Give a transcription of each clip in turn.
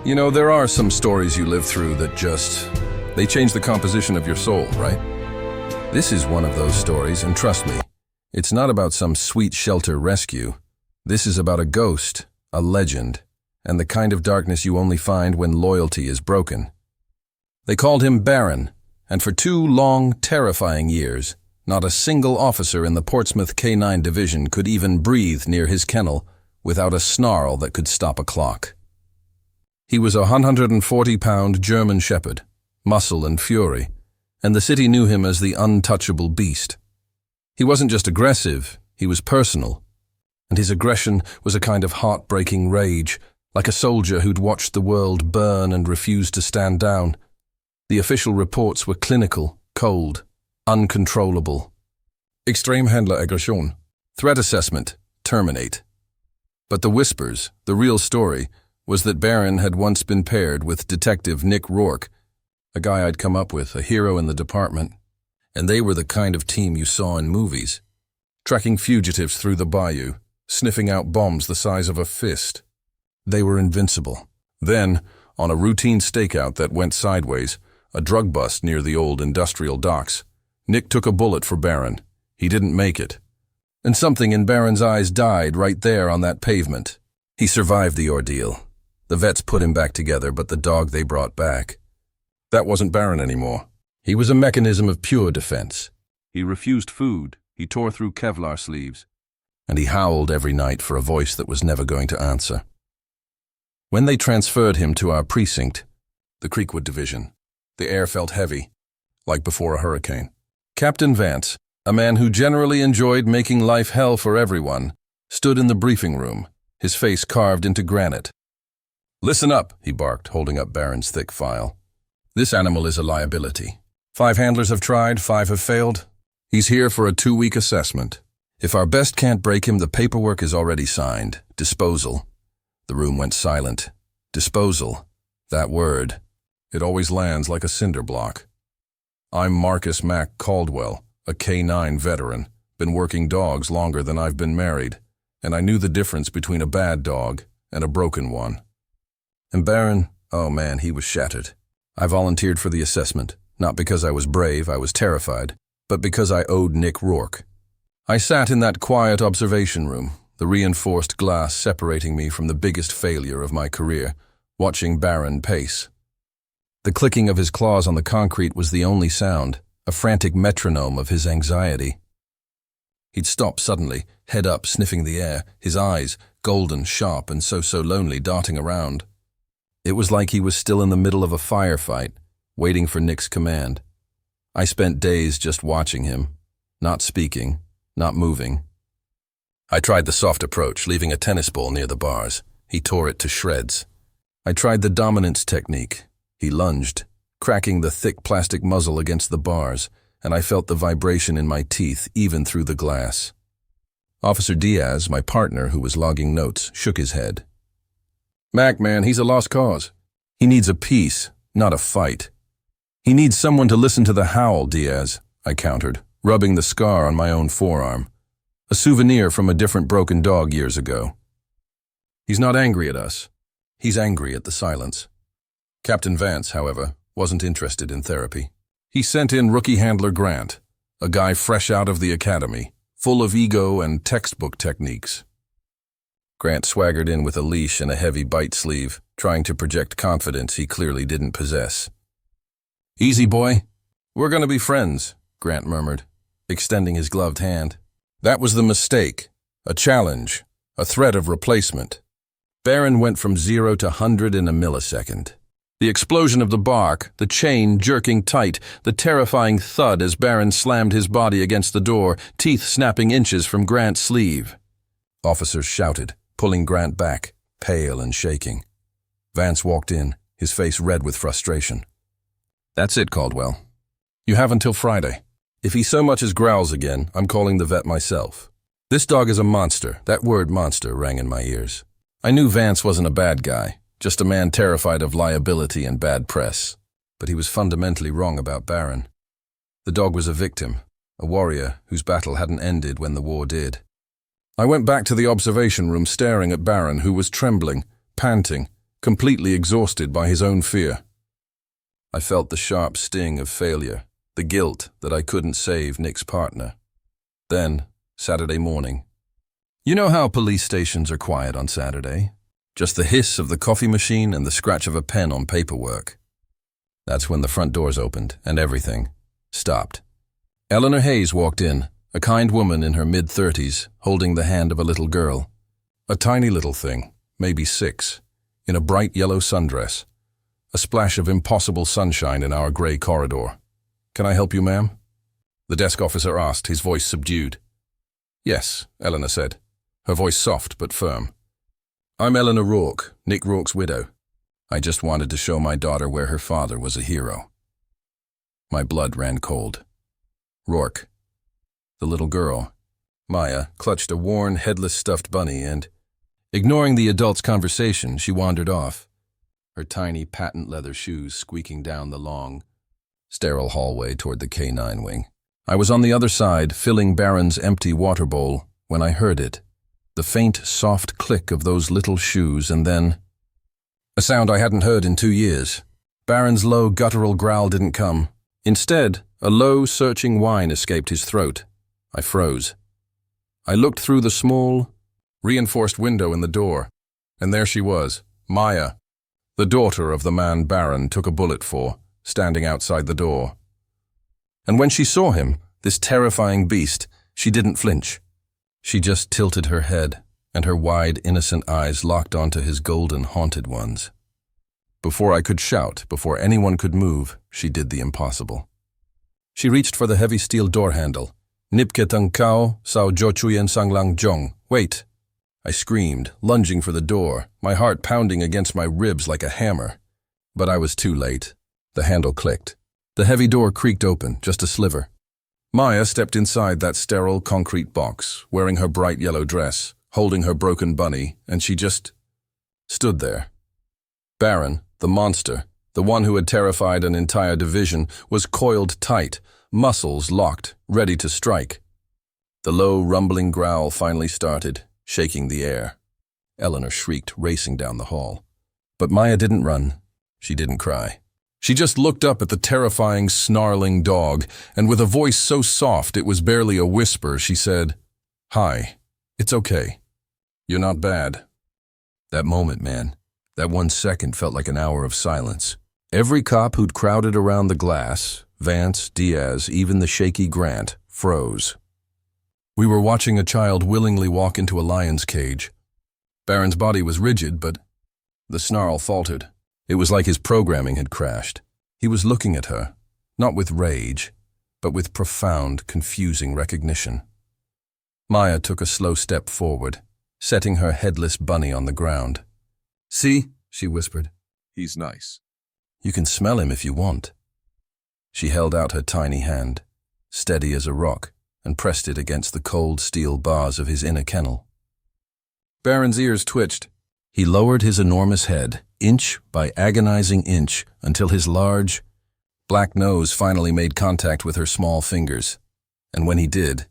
You know, there are some stories you live through that they change the composition of your soul, right? This is one of those stories, and trust me, it's not about some sweet shelter rescue. This is about a ghost, a legend, and the kind of darkness you only find when loyalty is broken. They called him Baron, and for 2 long, terrifying years, not a single officer in the Portsmouth K9 division could even breathe near his kennel without a snarl that could stop a clock. He was a 140-pound German shepherd, muscle and fury, and the city knew him as the untouchable beast. He wasn't just aggressive, he was personal, and his aggression was a kind of heartbreaking rage, like a soldier who'd watched the world burn and refused to stand down. The official reports were clinical, cold, uncontrollable. Extreme Handler-Aggression. Threat assessment. Terminate. But the whispers, the real story, was that Baron had once been paired with Detective Nick Rourke, a guy I'd come up with, a hero in the department, and they were the kind of team you saw in movies, tracking fugitives through the bayou, sniffing out bombs the size of a fist. They were invincible. Then, on a routine stakeout that went sideways, a drug bust near the old industrial docks, Nick took a bullet for Baron. He didn't make it. And something in Baron's eyes died right there on that pavement. He survived the ordeal. The vets put him back together, but the dog they brought back, that wasn't Baron anymore. He was a mechanism of pure defense. He refused food, he tore through Kevlar sleeves, and he howled every night for a voice that was never going to answer. When they transferred him to our precinct, the Creekwood Division, the air felt heavy, like before a hurricane. Captain Vance, a man who generally enjoyed making life hell for everyone, stood in the briefing room, his face carved into granite. "Listen up," he barked, holding up Baron's thick file. "This animal is a liability. 5 handlers have tried, 5 have failed. He's here for a 2-week assessment. If our best can't break him, the paperwork is already signed. Disposal." The room went silent. Disposal. That word. It always lands like a cinder block. I'm Marcus Mac Caldwell, a K9 veteran, been working dogs longer than I've been married, and I knew the difference between a bad dog and a broken one. And Baron, oh man, he was shattered. I volunteered for the assessment, not because I was brave, I was terrified, but because I owed Nick Rourke. I sat in that quiet observation room, the reinforced glass separating me from the biggest failure of my career, watching Baron pace. The clicking of his claws on the concrete was the only sound, a frantic metronome of his anxiety. He'd stop suddenly, head up, sniffing the air, his eyes, golden, sharp, and so lonely, darting around. It was like he was still in the middle of a firefight, waiting for Nick's command. I spent days just watching him, not speaking, not moving. I tried the soft approach, leaving a tennis ball near the bars. He tore it to shreds. I tried the dominance technique. He lunged, cracking the thick plastic muzzle against the bars, and I felt the vibration in my teeth even through the glass. Officer Diaz, my partner who was logging notes, shook his head. "Mac, man, he's a lost cause. He needs a peace, not a fight. He needs someone to listen to the howl, Diaz," I countered, rubbing the scar on my own forearm. A souvenir from a different broken dog years ago. "He's not angry at us. He's angry at the silence." Captain Vance, however, wasn't interested in therapy. He sent in rookie handler Grant, a guy fresh out of the academy, full of ego and textbook techniques. Grant swaggered in with a leash and a heavy bite sleeve, trying to project confidence he clearly didn't possess. "Easy, boy. We're going to be friends," Grant murmured, extending his gloved hand. That was the mistake, a challenge, a threat of replacement. Baron went from 0 to 100 in a millisecond. The explosion of the bark, the chain jerking tight, the terrifying thud as Baron slammed his body against the door, teeth snapping inches from Grant's sleeve. Officers shouted, pulling Grant back, pale and shaking. Vance walked in, his face red with frustration. "That's it, Caldwell. You have until Friday. If he so much as growls again, I'm calling the vet myself. This dog is a monster." That word monster rang in my ears. I knew Vance wasn't a bad guy, just a man terrified of liability and bad press. But he was fundamentally wrong about Baron. The dog was a victim, a warrior whose battle hadn't ended when the war did. I went back to the observation room staring at Baron, who was trembling, panting, completely exhausted by his own fear. I felt the sharp sting of failure, the guilt that I couldn't save Nick's partner. Then, Saturday morning. You know how police stations are quiet on Saturday? Just the hiss of the coffee machine and the scratch of a pen on paperwork. That's when the front doors opened and everything stopped. Eleanor Hayes walked in, a kind woman in her mid-30s, holding the hand of a little girl. A tiny little thing, maybe 6, in a bright yellow sundress. A splash of impossible sunshine in our gray corridor. "Can I help you, ma'am?" The desk officer asked, his voice subdued. "Yes," Eleanor said, her voice soft but firm. "I'm Eleanor Rourke, Nick Rourke's widow. I just wanted to show my daughter where her father was a hero." My blood ran cold. Rourke. The little girl, Maya, clutched a worn, headless stuffed bunny and, ignoring the adults' conversation, she wandered off, her tiny patent leather shoes squeaking down the long, sterile hallway toward the K9 wing. I was on the other side, filling Baron's empty water bowl, when I heard it. The faint, soft click of those little shoes, and then a sound I hadn't heard in 2 years. Baron's low, guttural growl didn't come. Instead, a low, searching whine escaped his throat. I froze. I looked through the small, reinforced window in the door, and there she was, Maya, the daughter of the man Baron took a bullet for, standing outside the door. And when she saw him, this terrifying beast, she didn't flinch. She just tilted her head, and her wide, innocent eyes locked onto his golden, haunted ones. Before I could shout, before anyone could move, she did the impossible. She reached for the heavy steel door handle. "Nipke tang kao, sao jochuyen sang lang jong." "Wait!" I screamed, lunging for the door, my heart pounding against my ribs like a hammer. But I was too late. The handle clicked. The heavy door creaked open, just a sliver. Maya stepped inside that sterile concrete box, wearing her bright yellow dress, holding her broken bunny, and she just stood there. Baron, the monster, the one who had terrified an entire division, was coiled tight, muscles locked, ready to strike. The low, rumbling growl finally started, shaking the air. Eleanor shrieked, racing down the hall. But Maya didn't run. She didn't cry. She just looked up at the terrifying, snarling dog, and with a voice so soft it was barely a whisper, she said, "Hi, it's okay. You're not bad." That moment, man, that 1 second felt like an hour of silence. Every cop who'd crowded around the glass, Vance, Diaz, even the shaky Grant, froze. We were watching a child willingly walk into a lion's cage. Baron's body was rigid, but the snarl faltered. It was like his programming had crashed. He was looking at her, not with rage, but with profound, confusing recognition. Maya took a slow step forward, setting her headless bunny on the ground. "See," she whispered. "He's nice. You can smell him if you want." She held out her tiny hand, steady as a rock, and pressed it against the cold steel bars of his inner kennel. Baron's ears twitched. He lowered his enormous head, inch by agonizing inch, until his large, black nose finally made contact with her small fingers. And when he did,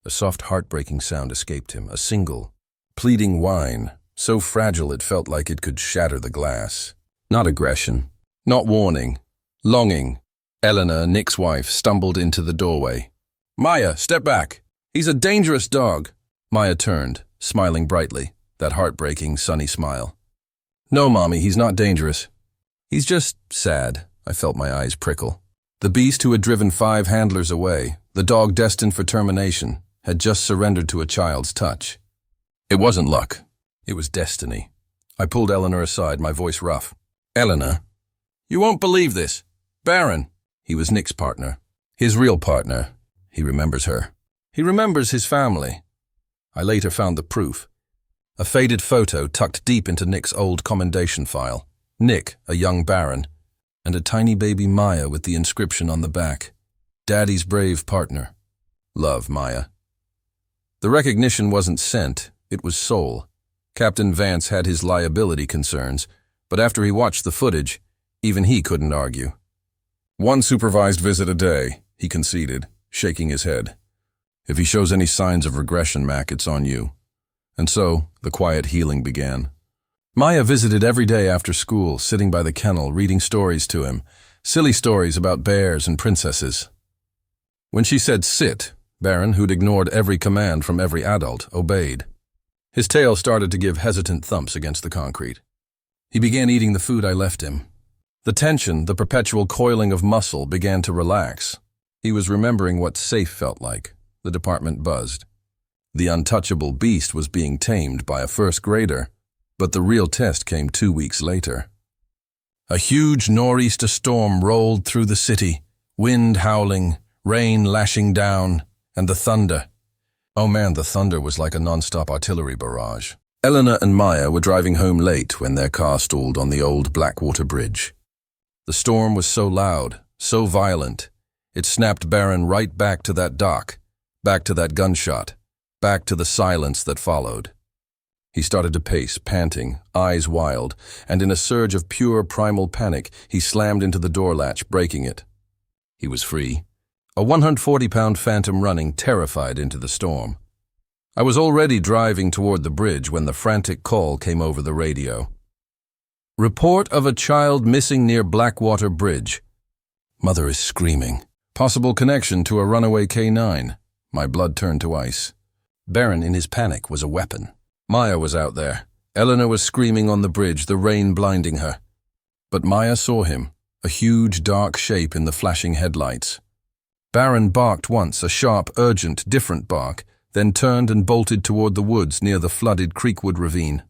a soft heartbreaking sound escaped him, a single, pleading whine, so fragile it felt like it could shatter the glass. Not aggression, not warning, longing. Eleanor, Nick's wife, stumbled into the doorway. "Maya, step back. He's a dangerous dog." Maya turned, smiling brightly, that heartbreaking, sunny smile. "No, Mommy, he's not dangerous. He's just sad." I felt my eyes prickle. The beast who had driven 5 handlers away, the dog destined for termination, had just surrendered to a child's touch. It wasn't luck. It was destiny. I pulled Eleanor aside, my voice rough. "Eleanor, you won't believe this. Baron." He was Nick's partner. His real partner. He remembers her. He remembers his family. I later found the proof. A faded photo tucked deep into Nick's old commendation file. Nick, a young Baron, and a tiny baby Maya with the inscription on the back. "Daddy's brave partner. Love, Maya." The recognition wasn't scent, it was soul. Captain Vance had his liability concerns, but after he watched the footage, even he couldn't argue. "1 supervised visit a day," he conceded, shaking his head. "If he shows any signs of regression, Mac, it's on you." And so, the quiet healing began. Maya visited every day after school, sitting by the kennel, reading stories to him, silly stories about bears and princesses. When she said sit, Baron, who'd ignored every command from every adult, obeyed. His tail started to give hesitant thumps against the concrete. He began eating the food I left him. The tension, the perpetual coiling of muscle, began to relax. He was remembering what safe felt like. The department buzzed. The untouchable beast was being tamed by a first grader, but the real test came 2 weeks later. A huge nor'easter storm rolled through the city, wind howling, rain lashing down, and the thunder. Oh man, the thunder was like a non-stop artillery barrage. Eleanor and Maya were driving home late when their car stalled on the old Blackwater Bridge. The storm was so loud, so violent, it snapped Baron right back to that dock, back to that gunshot, back to the silence that followed. He started to pace, panting, eyes wild, and in a surge of pure primal panic, he slammed into the door latch, breaking it. He was free. A 140-pound phantom running, terrified into the storm. I was already driving toward the bridge when the frantic call came over the radio. Report of a child missing near Blackwater Bridge. Mother is screaming. Possible connection to a runaway K9. My blood turned to ice. Baron, in his panic, was a weapon. Maya was out there. Eleanor was screaming on the bridge, the rain blinding her. But Maya saw him, a huge dark shape in the flashing headlights. Baron barked once, a sharp, urgent, different bark, then turned and bolted toward the woods near the flooded Creekwood ravine.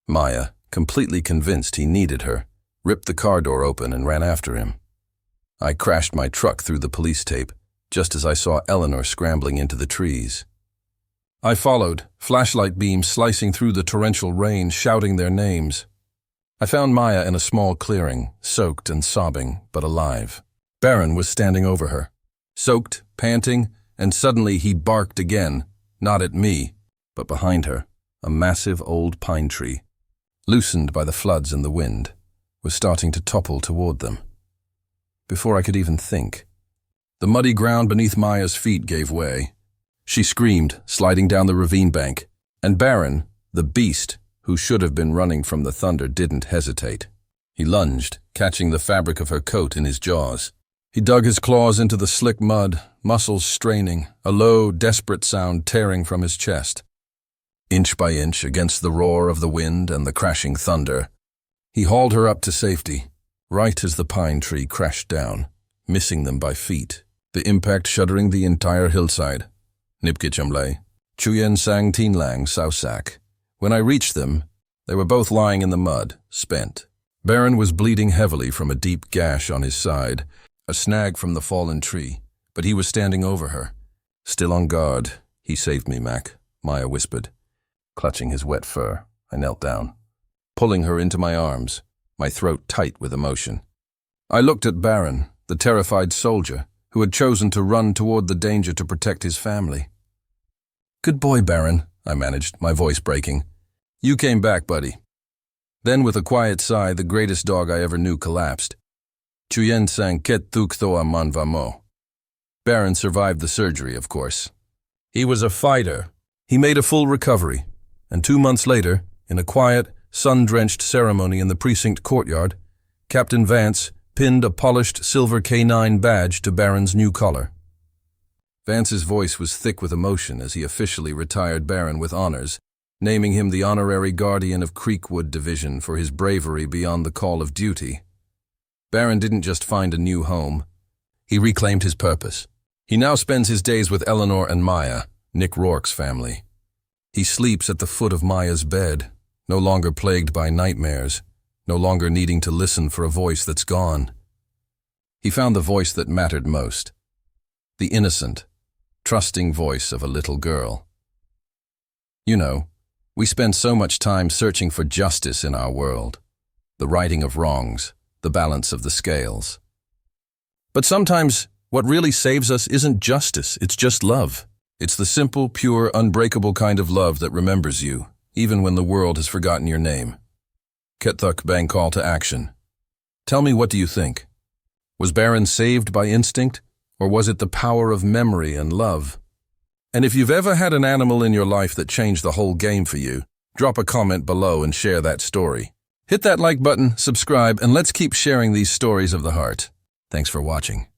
Maya, completely convinced he needed her, ripped the car door open and ran after him. I crashed my truck through the police tape, just as I saw Eleanor scrambling into the trees. I followed, flashlight beams slicing through the torrential rain, shouting their names. I found Maya in a small clearing, soaked and sobbing, but alive. Baron was standing over her, soaked, panting, and suddenly he barked again, not at me, but behind her, a massive old pine tree, loosened by the floods and the wind, was starting to topple toward them. Before I could even think, the muddy ground beneath Maya's feet gave way. She screamed, sliding down the ravine bank, and Baron, the beast, who should have been running from the thunder, didn't hesitate. He lunged, catching the fabric of her coat in his jaws. He dug his claws into the slick mud, muscles straining, a low, desperate sound tearing from his chest. Inch by inch, against the roar of the wind and the crashing thunder, he hauled her up to safety, right as the pine tree crashed down, missing them by feet, the impact shuddering the entire hillside. Nipkichamle, Chuyen Sang Tinlang Sausak. When I reached them, they were both lying in the mud, spent. Baron was bleeding heavily from a deep gash on his side, a snag from the fallen tree, but he was standing over her. Still on guard. He saved me, Mac, Maya whispered. Clutching his wet fur, I knelt down, pulling her into my arms, my throat tight with emotion. I looked at Baron, the terrified soldier, who had chosen to run toward the danger to protect his family. Good boy, Baron, I managed, my voice breaking. You came back, buddy. Then, with a quiet sigh, the greatest dog I ever knew collapsed. Chuyen sang ket thuk thoa manvamo. Baron survived the surgery, of course. He was a fighter. He made a full recovery, and 2 months later, in a quiet, sun-drenched ceremony in the precinct courtyard, Captain Vance pinned a polished silver K9 badge to Baron's new collar. Vance's voice was thick with emotion as he officially retired Baron with honors, naming him the honorary guardian of Creekwood Division for his bravery beyond the call of duty. Baron didn't just find a new home. He reclaimed his purpose. He now spends his days with Eleanor and Maya, Nick Rourke's family. He sleeps at the foot of Maya's bed, no longer plagued by nightmares, no longer needing to listen for a voice that's gone. He found the voice that mattered most, the innocent, trusting voice of a little girl. You know, we spend so much time searching for justice in our world, the righting of wrongs, the balance of the scales. But sometimes what really saves us isn't justice, it's just love. It's the simple, pure, unbreakable kind of love that remembers you, even when the world has forgotten your name. Ketuk bang call to action. Tell me, what do you think? Was Baron saved by instinct, or was it the power of memory and love? And if you've ever had an animal in your life that changed the whole game for you, Drop a comment below and share that story. Hit that like button, subscribe, and let's keep sharing these stories of the heart. Thanks for watching.